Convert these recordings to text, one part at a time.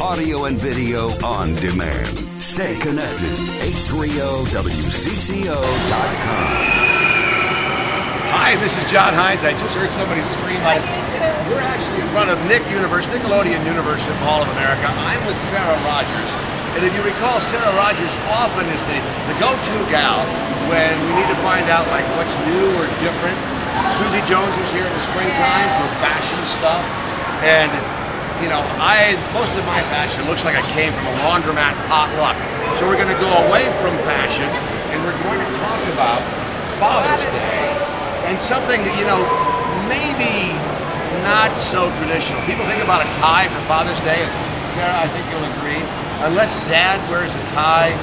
audio and video on demand. Stay connected. 830WCCO.com. Hi, this is John Hines. I just heard somebody scream like, we're actually in front of Nickelodeon Universe in Mall of America. I'm with Sara Rogers. And if you recall, Sara Rogers often is the go-to gal when we need to find out like what's new or different. Susie Jones is here in the springtime for fashion stuff. And you know, most of my fashion looks like I came from a laundromat potluck. So we're going to go away from fashion and we're going to talk about Father's Day and something that, you know, maybe not so traditional. People think about a tie for Father's Day, and Sarah, I think you'll agree, unless Dad wears a tie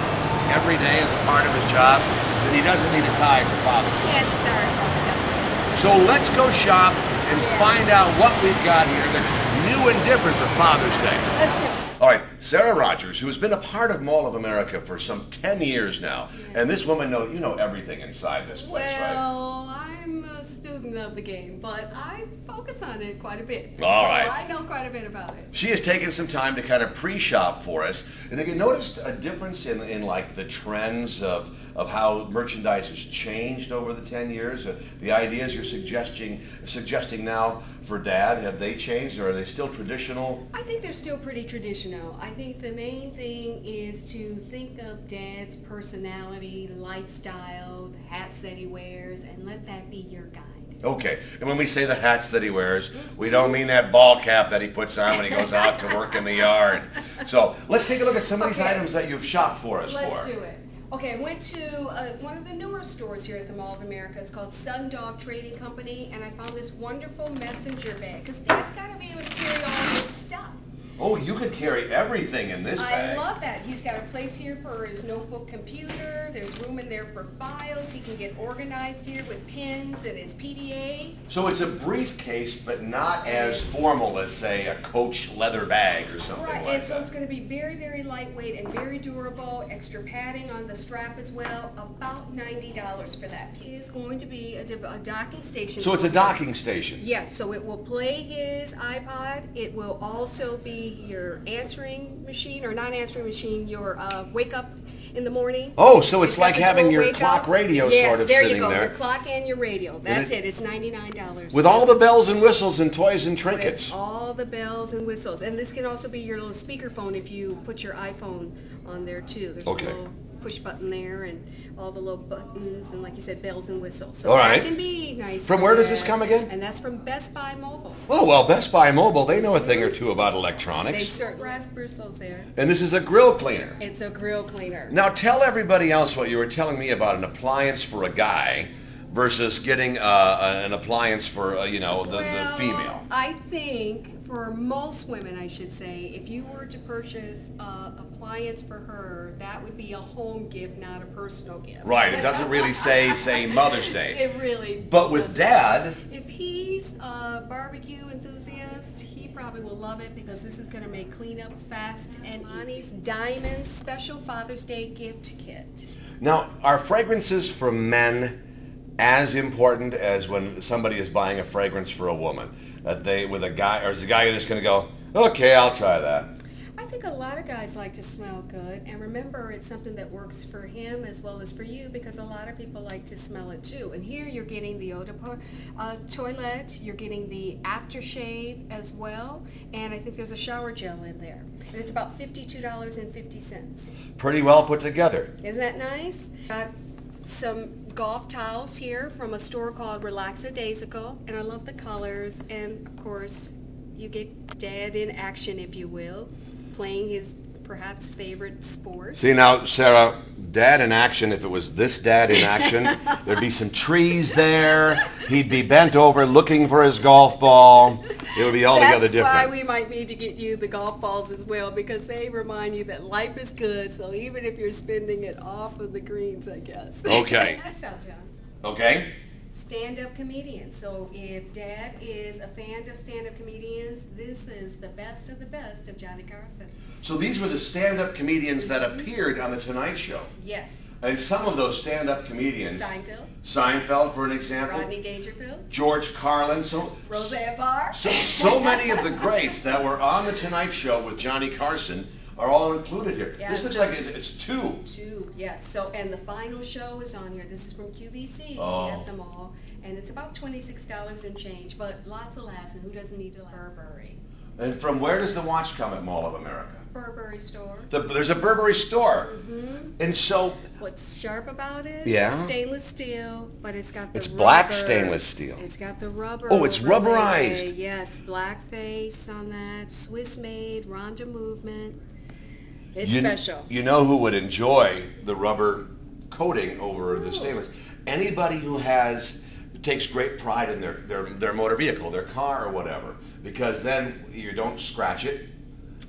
every day as a part of his job, then he doesn't need a tie for Father's Day. Chances are he doesn't. So let's go shop and find out what we've got here that's new and different for Father's Day. Let's do it. All right, Sara Rogers, who has been a part of Mall of America for some 10 years now, and this woman knows, you know everything inside this place, right? Well, I'm a student of the game, but I focus on it quite a bit. All right. So I know quite a bit about it. She has taken some time to kind of pre-shop for us, and have you noticed a difference in like the trends of how merchandise has changed over the 10 years? The ideas you're suggesting now for Dad, have they changed, or are they still traditional? I think they're still pretty traditional. I think the main thing is to think of Dad's personality, lifestyle, the hats that he wears, and let that be your guide. Okay, and when we say the hats that he wears, we don't mean that ball cap that he puts on when he goes out to work in the yard. So let's take a look at some of these items that you've shopped for us. Let's do it. Okay, I went to one of the newer stores here at the Mall of America. It's called Sundog Trading Company, and I found this wonderful messenger bag, because Dad's got to be able to carry all his stuff. Oh, you could carry everything in this bag. I love that. He's got a place here for his notebook computer. There's room in there for files. He can get organized here with pins and his PDA. So it's a briefcase, but not as formal as, say, a Coach leather bag or something like that. Right, and so it's going to be very, very lightweight and very durable. Extra padding on the strap as well. About $90 for that. It is going to be a docking station. So it's a docking station? Yes, so it will play his iPod. It will also be your answering machine, or not answering machine, your wake up in the morning. Oh, so it's like having your clock radio sort of there sitting you go, there. your clock and your radio. That's it. It's $99. With all the bells and whistles and toys and trinkets. With all the bells and whistles. And this can also be your little speakerphone if you put your iPhone on there too. There's a little push button there and all the little buttons and, like you said, bells and whistles. So that can be nice. From where does this come again? And that's from Best Buy Mobile. Oh, well, Best Buy Mobile, they know a thing or two about electronics. They certain brass bristles there. And this is a grill cleaner. It's a grill cleaner. Now tell everybody else what you were telling me about an appliance for a guy versus getting an appliance for, you know, the female. I think for most women, I should say, if you were to purchase an appliance for her, that would be a home gift, not a personal gift. Right, it doesn't really say Mother's Day. It really But with Dad, if he's a barbecue enthusiast, he probably will love it, because this is going to make cleanup fast and Bonnie's Diamond Special Father's Day Gift Kit. Now, are fragrances for men as important as when somebody is buying a fragrance for a woman? That they, with a guy, or is the guy just going to go, okay, I'll try that? I think a lot of guys like to smell good, and remember, it's something that works for him as well as for you, because a lot of people like to smell it too. And here you're getting the eau de toilette, you're getting the aftershave as well, and I think there's a shower gel in there. And it's about $52.50. Pretty well put together. Isn't that nice? Got some golf towels here from a store called Relaxadaisical, and I love the colors, and of course you get Dad in action, if you will, playing his perhaps favorite sport. See now, Sarah, Dad in action, if it was this Dad in action, there'd be some trees there, he'd be bent over looking for his golf ball, it would be altogether different. That's why we might need to get you the golf balls as well, because they remind you that life is good, so even if you're spending it off of the greens, I guess. Okay. That's how, John. Okay. stand-up comedians. So if Dad is a fan of stand-up comedians, this is the best of the best of Johnny Carson. So these were the stand-up comedians that appeared on The Tonight Show. Yes. And some of those stand-up comedians... Seinfeld, for an example. Rodney Dangerfield. George Carlin. Roseanne Barr. So many of the greats that were on The Tonight Show with Johnny Carson are all included here. Yeah, this looks like it's two. Two, yes. So, and the final show is on here. This is from QVC at the mall, and it's about $26 and change, but lots of laughs, and who doesn't need to laugh? Burberry. And from where does the watch come at Mall of America? Burberry store. There's a Burberry store. Mm-hmm. And so... What's sharp about it? Yeah. Stainless steel, but it's got the It's rubber. black stainless steel. It's got the rubber. Oh, it's overlay. rubberized. Yes, black face on that. Swiss made, Ronda movement. It's special. You know who would enjoy the rubber coating over the stainless? Anybody who takes great pride in their motor vehicle, their car or whatever, because then you don't scratch it.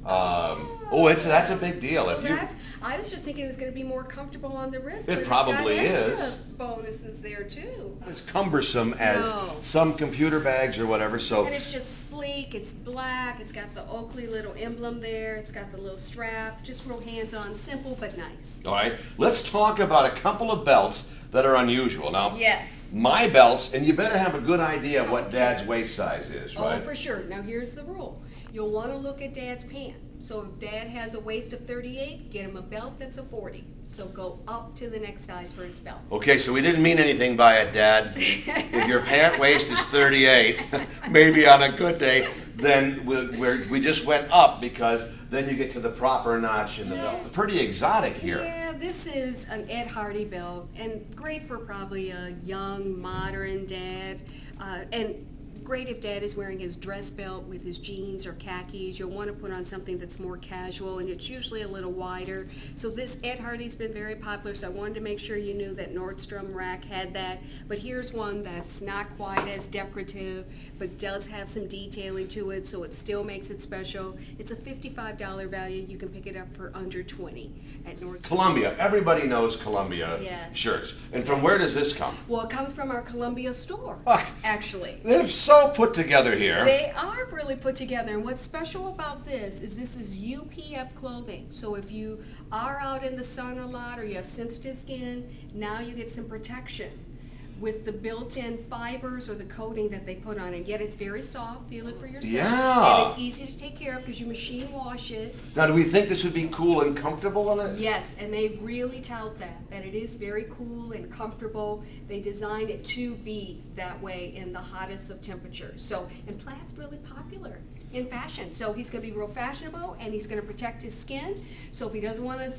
That's a big deal. So I was just thinking it was going to be more comfortable on the wrist. It probably is. Extra bonuses there too. As cumbersome as some computer bags or whatever. And it's just sleek. It's black. It's got the Oakley little emblem there. It's got the little strap. Just real hands-on, simple but nice. All right. Let's talk about a couple of belts that are unusual. Now, yes. My belts, and you better have a good idea of what Dad's waist size is, right? Oh, for sure. Now, here's the rule. You'll want to look at Dad's pant. So if Dad has a waist of 38, get him a belt that's a 40. So go up to the next size for his belt. Okay, so we didn't mean anything by it, Dad. If your pant waist is 38, maybe on a good day, then we just went up because then you get to the proper notch in the belt. Pretty exotic here. Yeah, this is an Ed Hardy belt, and great for probably a young, modern dad. And great if Dad is wearing his dress belt with his jeans or khakis. You'll want to put on something that's more casual, and it's usually a little wider. So this Ed Hardy's been very popular, so I wanted to make sure you knew that Nordstrom Rack had that. But here's one that's not quite as decorative, but does have some detailing to it, so it still makes it special. It's a $55 value. You can pick it up for under $20 at Nordstrom. Columbia. Everybody knows Columbia shirts. And from where does this come? Well, it comes from our Columbia store, actually. They're so put together here. They are really put together, and what's special about this is UPF clothing. So if you are out in the sun a lot or you have sensitive skin, now you get some protection with the built-in fibers or the coating that they put on it. Yet it's very soft. Feel it for yourself. Yeah. And it's easy to take care of because you machine wash it. Now, do we think this would be cool and comfortable in it? Yes, and they really tout that it is very cool and comfortable. They designed it to be that way in the hottest of temperatures. So, and plaid's really popular in fashion. So he's going to be real fashionable, and he's going to protect his skin. So if he doesn't want to,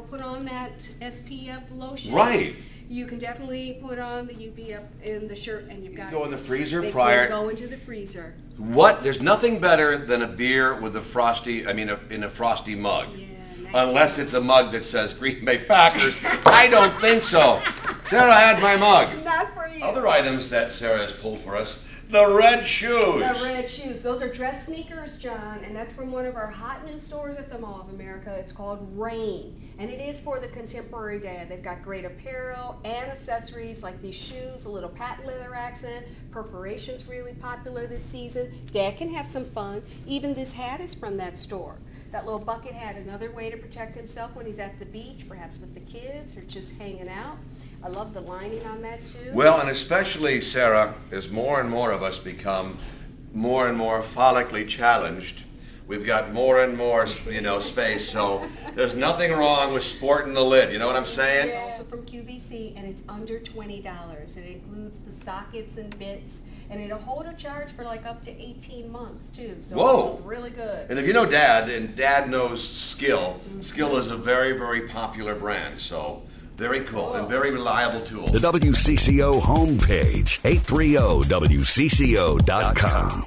put on that SPF lotion, right, you can definitely put on the UPF in the shirt, and you've got go in the freezer they prior. Go into the freezer. What? There's nothing better than a beer with in a frosty mug. Yeah, nice. Unless it's a mug that says Green Bay Packers. I don't think so. Sarah had my mug. Not for you. Other items that Sarah has pulled for us. The red shoes. The red shoes. Those are dress sneakers, John, and that's from one of our hot new stores at the Mall of America. It's called Rain, and it is for the contemporary dad. They've got great apparel and accessories like these shoes, a little patent leather accent. Perforation's really popular this season. Dad can have some fun. Even this hat is from that store. That little bucket hat, another way to protect himself when he's at the beach, perhaps with the kids or just hanging out. I love the lining on that too. Well, and especially, Sarah, as more and more of us become more and more follically challenged, we've got more and more, space. So there's nothing wrong with sporting the lid. You know what I'm saying? It's also from QVC, and it's under $20. It includes the sockets and bits, and it'll hold a charge for like up to 18 months too. So it's really good. And if you know Dad, and Dad knows Skill, Skill is a very, very popular brand. So very cool and very reliable tool. The WCCO homepage, 830WCCO.com.